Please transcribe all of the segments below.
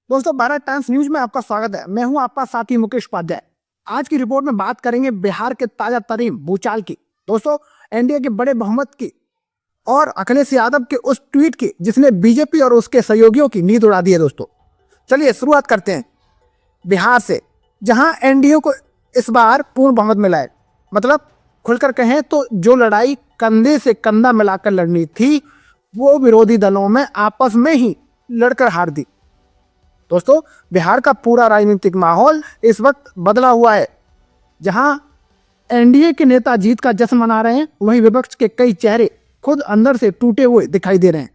दोस्तों, Bharat times news में आपका स्वागत है। मैं हूं आपका साथी मुकेश उपाध्याय। आज की रिपोर्ट में बात करेंगे बिहार के ताजा तरीन भूचाल की। दोस्तों, एनडीए के बड़े बहुमत की और अखिलेश यादव के उस ट्वीट की जिसने बीजेपी और उसके सहयोगियों की नींद उड़ा दी है। दोस्तों, चलिए शुरुआत करते हैं बिहार से, जहां एनडीए को इस बार पूर्ण बहुमत मिला है। मतलब खुलकर कहें तो जो लड़ाई कंधे से कंधा मिलाकर लड़नी थी, वो विरोधी दलों में आपस में ही लड़कर हार दी। दोस्तों, बिहार का पूरा राजनीतिक माहौल इस वक्त बदला हुआ है। जहां एनडीए के नेता जीत का जश्न मना रहे हैं, वहीं विपक्ष के कई चेहरे खुद अंदर से टूटे हुए दिखाई दे रहे हैं।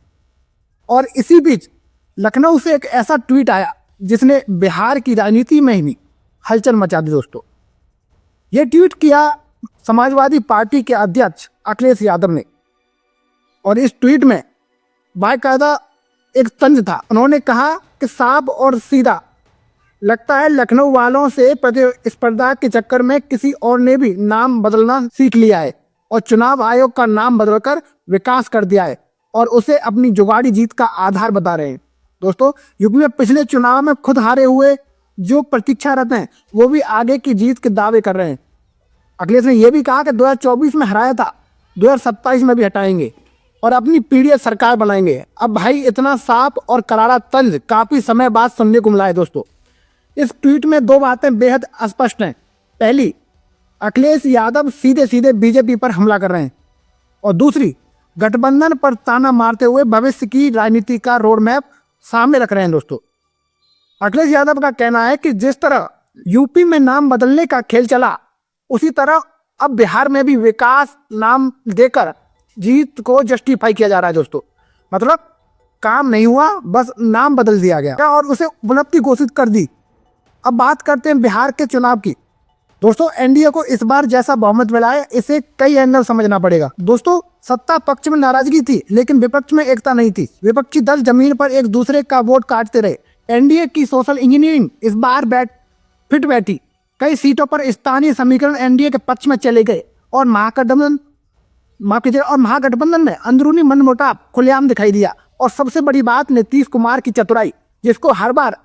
और इसी बीच लखनऊ से एक ऐसा ट्वीट आया जिसने बिहार की राजनीति में ही हलचल मचा दी। दोस्तों, यह ट्वीट किया समाजवादी पार्टी के अध्यक्ष अखिलेश यादव ने, और इस ट्वीट में बाकायदा एक तंज था। उन्होंने कहा कि साफ और सीधा, लगता है लखनऊ वालों से प्रतिस्पर्धा के चक्कर में किसी और ने भी नाम बदलना सीख लिया है और चुनाव आयोग का नाम बदलकर विकास कर दिया है और उसे अपनी जुगाड़ी जीत का आधार बता रहे हैं। दोस्तों, यूपी में पिछले चुनाव में खुद हारे हुए जो प्रतीक्षारत हैं, वो भी आगे की जीत के दावे कर रहे हैं। अखिलेश ने यह भी कहा कि 2024 में हराया था, 2027 में भी हटाएंगे और अपनी पीढ़ी सरकार बनाएंगे। अब भाई, इतना साफ और करारा तंज काफी समय बाद सुनने को मिला है। दोस्तों, इस ट्वीट में दो बातें बेहद स्पष्ट हैं। पहली, अखिलेश यादव सीधे सीधे बीजेपी पर हमला कर रहे हैं, और दूसरी, गठबंधन पर ताना मारते हुए भविष्य की राजनीति का रोड मैप सामने रख रहे हैं। दोस्तों, अखिलेश यादव का कहना है कि जिस तरह यूपी में नाम बदलने का खेल चला, उसी तरह अब बिहार में भी विकास नाम देकर जीत को जस्टिफाई किया जा रहा है। दोस्तों, मतलब काम नहीं हुआ, बस नाम बदल दिया गया और उसे उपलब्धि घोषित कर दी। अब बात करते हैं बिहार के चुनाव की। दोस्तों, एनडीए को इस बार जैसा बहुमत मिला है, इसे कई एंगल समझना पड़ेगा। दोस्तों, सत्ता पक्ष में नाराजगी थी, लेकिन विपक्ष में एकता नहीं थी। विपक्षी दल जमीन पर एक दूसरे का वोट काटते रहे। एनडीए की सोशल इंजीनियरिंग इस बार फिट बैठी। कई सीटों पर स्थानीय समीकरण एनडीए के पक्ष में चले गए और महागठबंधन में अंदरूनी मनमुटाव खुलेआम दिखाई दिया। और सबसे बड़ी बात, नीतीश कुमार की चतुराई, जिसको हर बार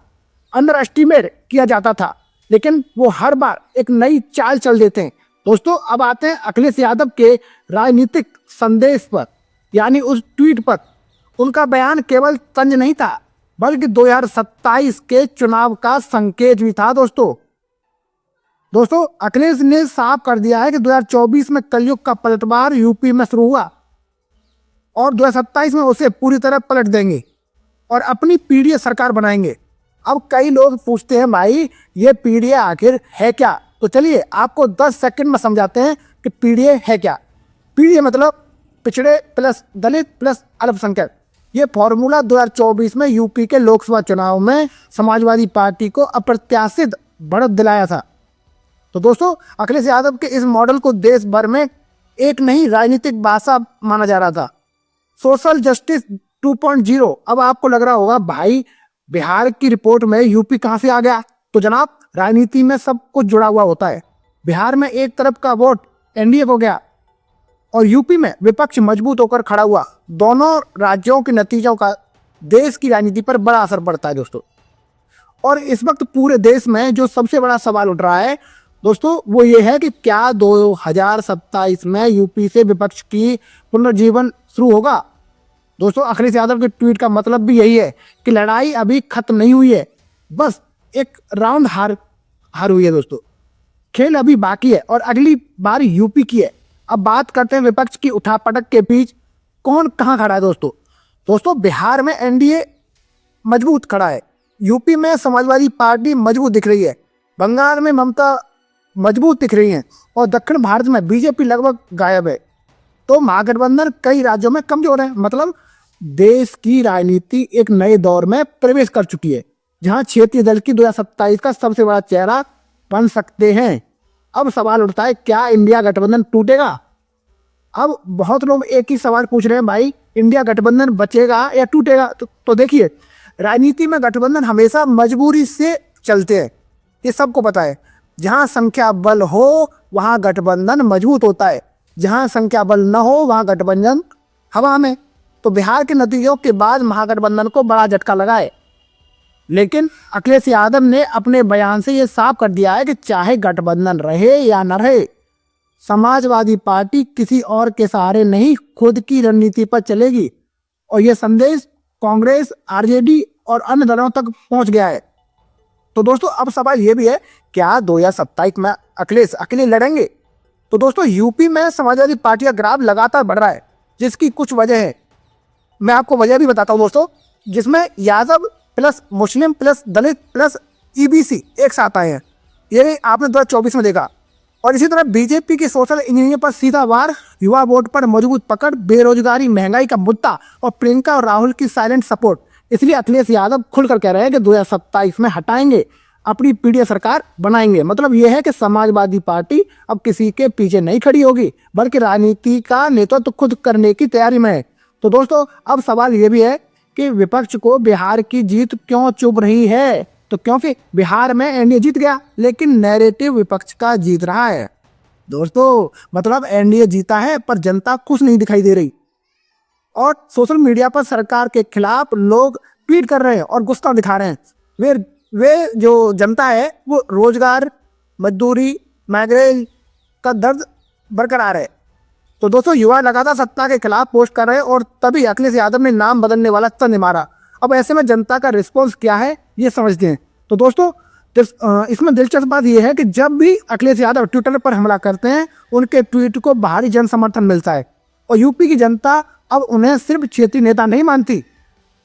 अंडर एस्टिमेट किया जाता था, लेकिन वो हर बार एक नई चाल चल देते हैं। दोस्तों, अब आते हैं अखिलेश यादव के राजनीतिक संदेश पर, यानी उस ट्वीट पर। उनका बयान केवल तंज नहीं था, बल्कि 2027 के चुनाव का संकेत भी था। दोस्तों, अखिलेश ने साफ कर दिया है कि 2024 में कलयुग का पलटवार यूपी में शुरू हुआ और 2027 में उसे पूरी तरह पलट देंगे और अपनी पीढ़ी सरकार बनाएंगे। अब कई लोग पूछते हैं, भाई ये पीढ़ी आखिर है क्या? तो चलिए आपको 10 सेकंड में समझाते हैं कि पीढ़ी है क्या। पीढ़ी मतलब पिछड़े प्लस दलित प्लस अल्पसंख्यक। ये फॉर्मूला 2024 में यूपी के लोकसभा चुनाव में समाजवादी पार्टी को अप्रत्याशित बढ़त दिलाया था। तो दोस्तों, अखिलेश यादव के इस मॉडल को देश भर में एक नई राजनीतिक भाषा माना जा रहा था, सोशल जस्टिस 2.0। अब आपको लग रहा होगा, भाई बिहार की रिपोर्ट में यूपी कहां से आ गया? तो जनाब, राजनीति में सब कुछ जुड़ा हुआ होता है। बिहार में एक तरफ का वोट एनडीए को गया और यूपी में विपक्ष मजबूत होकर खड़ा हुआ। दोनों राज्यों के नतीजों का देश की राजनीति पर बड़ा असर पड़ता है। दोस्तों, और इस वक्त पूरे देश में जो सबसे बड़ा सवाल उठ रहा है दोस्तों, वो ये है कि क्या 2027 में यूपी से विपक्ष की पुनर्जीवन शुरू होगा? दोस्तों, अखिलेश यादव के ट्वीट का मतलब भी यही है कि लड़ाई अभी खत्म नहीं हुई है, बस एक राउंड हार हुई है। दोस्तों, खेल अभी बाकी है और अगली बार यूपी की है। अब बात करते हैं विपक्ष की उठापटक के बीच कौन कहां खड़ा है। दोस्तों, बिहार में एनडीए मजबूत खड़ा है, यूपी में समाजवादी पार्टी मजबूत दिख रही है, बंगाल में ममता मजबूत दिख रही हैं और दक्षिण भारत में बीजेपी लगभग गायब है। तो महागठबंधन कई राज्यों में कमजोर है। मतलब देश की राजनीति एक नए दौर में प्रवेश कर चुकी है, जहां क्षेत्रीय दल की 2027 का सबसे बड़ा चेहरा बन सकते हैं। अब सवाल उठता है, क्या इंडिया गठबंधन टूटेगा? अब बहुत लोग एक ही सवाल पूछ रहे हैं, भाई इंडिया गठबंधन बचेगा या टूटेगा? तो देखिए, राजनीति में गठबंधन हमेशा मजबूरी से चलते हैं, ये सबको पता है। जहां संख्या बल हो वहां गठबंधन मजबूत होता है, जहां संख्या बल न हो वहां गठबंधन हवा में। तो बिहार के नतीजों के बाद महागठबंधन को बड़ा झटका लगा है। लेकिन अखिलेश यादव ने अपने बयान से ये साफ कर दिया है कि चाहे गठबंधन रहे या न रहे, समाजवादी पार्टी किसी और के सहारे नहीं, खुद की रणनीति पर चलेगी। और यह संदेश कांग्रेस, आरजेडी और अन्य दलों तक पहुंच गया है। तो दोस्तों अब सवाल यह भी है, क्या 2027 में अखिलेश अकेले लड़ेंगे? तो दोस्तों यूपी में समाजवादी पार्टी का ग्राफ लगातार बढ़ रहा है, जिसकी कुछ वजह है। मैं आपको वजह भी बताता हूं दोस्तों, जिसमें यादव प्लस मुस्लिम प्लस दलित प्लस ईबीसी एक साथ आए हैं। ये आपने 2024 में देखा। और इसी तरह बीजेपी की सोशल इंजीनियरिंग पर सीधा वार, युवा वोट पर मजबूत पकड़, बेरोजगारी, महंगाई का मुद्दा और प्रियंका और राहुल की साइलेंट सपोर्ट। इसलिए अखिलेश यादव खुलकर कह रहे हैं कि 2027 में हटाएंगे, अपनी पीडीए सरकार बनाएंगे। मतलब यह है कि समाजवादी पार्टी अब किसी के पीछे नहीं खड़ी होगी, बल्कि राजनीति का नेतृत्व खुद करने की तैयारी में है। तो दोस्तों अब सवाल ये भी है कि विपक्ष को बिहार की जीत क्यों चुभ रही है? तो क्योंकि बिहार में एनडीए जीत गया, लेकिन नैरेटिव विपक्ष का जीत रहा है। दोस्तों मतलब एनडीए जीता है पर जनता खुश नहीं दिखाई दे रही, और सोशल मीडिया पर सरकार के खिलाफ लोग ट्वीट कर रहे हैं और गुस्सा दिखा रहे हैं। वे जो जनता है वो रोजगार, मजदूरी, माइग्रेन का दर्द बरकरार है। तो दोस्तों युवा लगातार सत्ता के खिलाफ पोस्ट कर रहे हैं, और तभी अखिलेश यादव ने नाम बदलने वाला तंज मारा। अब ऐसे में जनता का रिस्पॉन्स क्या है ये समझते हैं। तो दोस्तों इसमें दिलचस्प बात यह है कि जब भी अखिलेश यादव ट्विटर पर हमला करते हैं, उनके ट्वीट को भारी जन समर्थन मिलता है, और यूपी की जनता अब उन्हें सिर्फ क्षेत्रीय नेता नहीं मानती,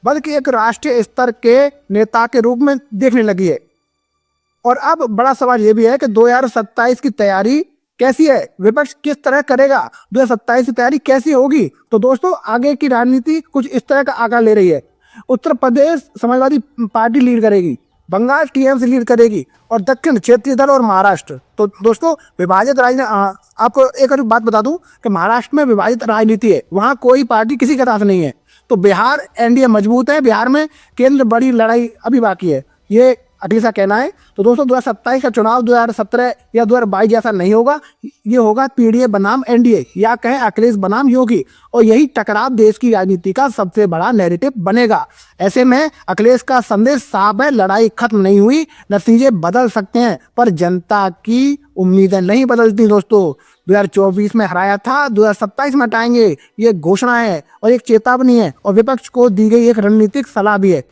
बल्कि एक राष्ट्रीय स्तर के नेता के रूप में देखने लगी है। और अब बड़ा सवाल यह भी है कि 2027 की तैयारी कैसी है, विपक्ष किस तरह करेगा, 2027 की तैयारी कैसी होगी? तो दोस्तों आगे की राजनीति कुछ इस तरह का आकार ले रही है। उत्तर प्रदेश समाजवादी पार्टी लीड करेगी, बंगाल टीएमसी लीड करेगी, और दक्षिण क्षेत्रीय दल और महाराष्ट्र। तो दोस्तों विभाजित राजनीति, आपको एक और बात बता दूं कि महाराष्ट्र में विभाजित राजनीति है, वहां कोई पार्टी किसी के साथ नहीं है। तो बिहार एनडीए मजबूत है, बिहार में केंद्र बड़ी लड़ाई अभी बाकी है, ये अखिलेश का कहना है। तो दोस्तों 2027 का चुनाव 2017 या 2022 जैसा नहीं होगा, ये होगा पीडीए बनाम एनडीए, या कहें अखिलेश बनाम योगी, और यही टकराव देश की राजनीति का सबसे बड़ा नैरेटिव बनेगा। ऐसे में अखिलेश का संदेश साफ है, लड़ाई खत्म नहीं हुई, नतीजे बदल सकते हैं पर जनता की उम्मीदें नहीं बदलती। दोस्तों 2024 में हराया था, 2027 में हटाएंगे, ये घोषणा है और एक चेतावनी है, और विपक्ष को दी गई एक रणनीतिक सलाह भी है।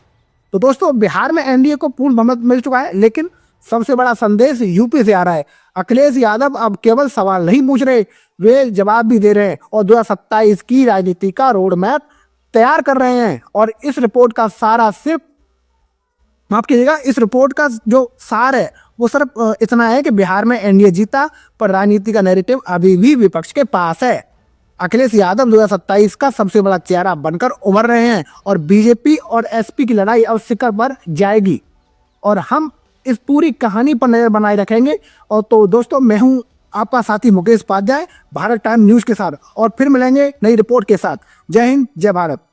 तो दोस्तों बिहार में एनडीए को पूर्ण बहुमत मिल चुका है, लेकिन सबसे बड़ा संदेश यूपी से आ रहा है। अखिलेश यादव अब केवल सवाल नहीं पूछ रहे, वे जवाब भी दे रहे हैं, और 2027 की राजनीति का रोड मैप तैयार कर रहे हैं। और इस रिपोर्ट का सारा सिर्फ, माफ कीजिएगा, इस रिपोर्ट का जो सार है वो सिर्फ इतना है कि बिहार में एनडीए जीता, पर राजनीति का नैरेटिव अभी भी विपक्ष के पास है। अखिलेश यादव 2027 का सबसे बड़ा चेहरा बनकर उभर रहे हैं, और बीजेपी और एसपी की लड़ाई अब शिखर पर जाएगी, और हम इस पूरी कहानी पर नजर बनाए रखेंगे। और तो दोस्तों मैं हूं आपका साथी मुकेश उपाध्याय, भारत टाइम न्यूज के साथ, और फिर मिलेंगे नई रिपोर्ट के साथ। जय हिंद, जय भारत।